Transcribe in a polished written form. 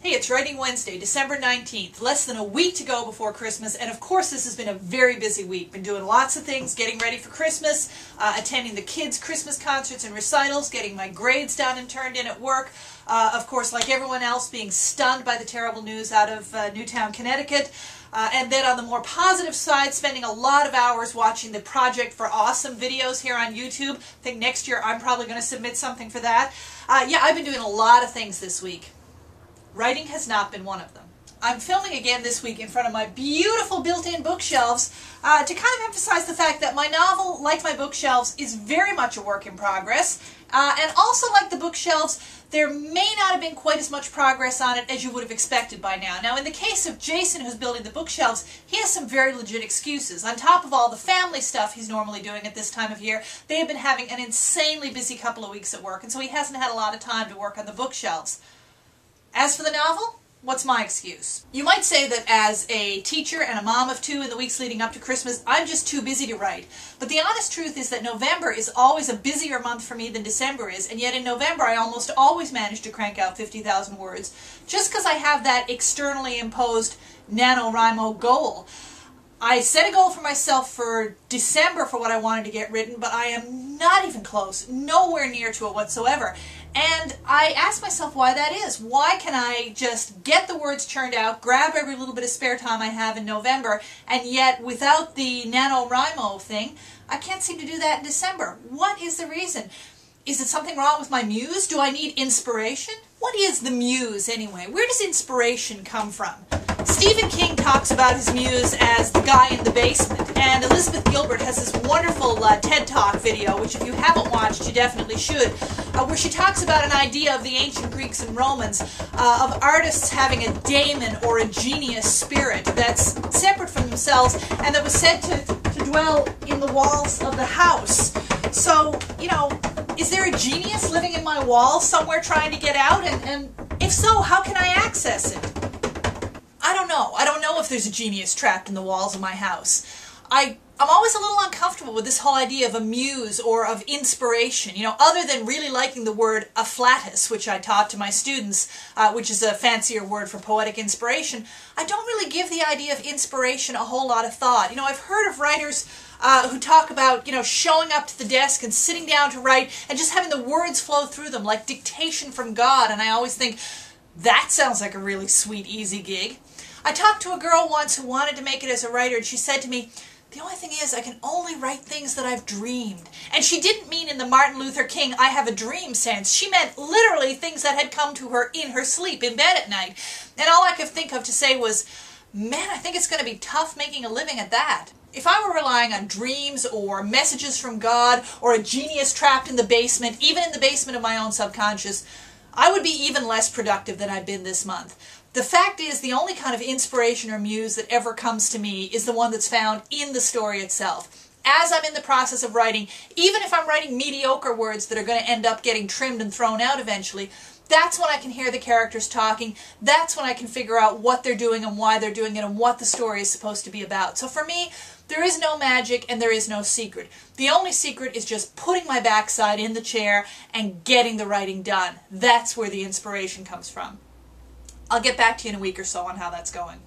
Hey, it's Writing Wednesday, December 19th, less than a week to go before Christmas, and of course this has been a very busy week. Been doing lots of things, getting ready for Christmas, attending the kids' Christmas concerts and recitals, getting my grades done and turned in at work, of course, like everyone else, being stunned by the terrible news out of Newtown, Connecticut, and then on the more positive side, spending a lot of hours watching the Project for Awesome videos here on YouTube. I think next year I'm probably going to submit something for that. Yeah, I've been doing a lot of things this week. Writing has not been one of them. I'm filming again this week in front of my beautiful built-in bookshelves to kind of emphasize the fact that my novel, like my bookshelves, is very much a work in progress. And also, like the bookshelves, there may not have been quite as much progress on it as you would have expected by now. Now, in the case of Jason, who's building the bookshelves, he has some very legit excuses. On top of all the family stuff he's normally doing at this time of year, they have been having an insanely busy couple of weeks at work, and so he hasn't had a lot of time to work on the bookshelves. As for the novel, what's my excuse? You might say that as a teacher and a mom of two in the weeks leading up to Christmas, I'm just too busy to write. But the honest truth is that November is always a busier month for me than December is, and yet in November I almost always manage to crank out 50,000 words, just because I have that externally imposed NaNoWriMo goal. I set a goal for myself for December for what I wanted to get written, but I am not even close, nowhere near to it whatsoever. And I ask myself why that is. Why can I just get the words churned out, grab every little bit of spare time I have in November, and yet without the NaNoWriMo thing, I can't seem to do that in December? What is the reason? Is it something wrong with my muse? Do I need inspiration? What is the muse anyway? Where does inspiration come from? Stephen King talks about his muse as the guy in the basement, and Elizabeth Gilbert has this wonderful TED Talk video, which if you haven't watched, you definitely should, where she talks about an idea of the ancient Greeks and Romans, of artists having a daemon or a genius spirit that's separate from themselves and that was said to dwell in the walls of the house. So, you know, is there a genius living in my walls somewhere trying to get out? And if so, how can I access it? I don't know. I don't know if there's a genius trapped in the walls of my house. I'm always a little uncomfortable with this whole idea of a muse or of inspiration, you know, other than really liking the word afflatus, which I taught to my students, which is a fancier word for poetic inspiration. I don't really give the idea of inspiration a whole lot of thought. You know, I've heard of writers who talk about, you know, showing up to the desk and sitting down to write and just having the words flow through them like dictation from God, and I always think, that sounds like a really sweet, easy gig. I talked to a girl once who wanted to make it as a writer, and she said to me, the only thing is I can only write things that I've dreamed. And she didn't mean in the Martin Luther King I have a dream sense. She meant literally things that had come to her in her sleep in bed at night. And all I could think of to say was, man, I think it's going to be tough making a living at that. If I were relying on dreams or messages from God or a genius trapped in the basement, even in the basement of my own subconscious, I would be even less productive than I've been this month. The fact is, the only kind of inspiration or muse that ever comes to me is the one that's found in the story itself. As I'm in the process of writing, even if I'm writing mediocre words that are going to end up getting trimmed and thrown out eventually, that's when I can hear the characters talking. That's when I can figure out what they're doing and why they're doing it and what the story is supposed to be about. So for me, there is no magic and there is no secret. The only secret is just putting my backside in the chair and getting the writing done. That's where the inspiration comes from. I'll get back to you in a week or so on how that's going.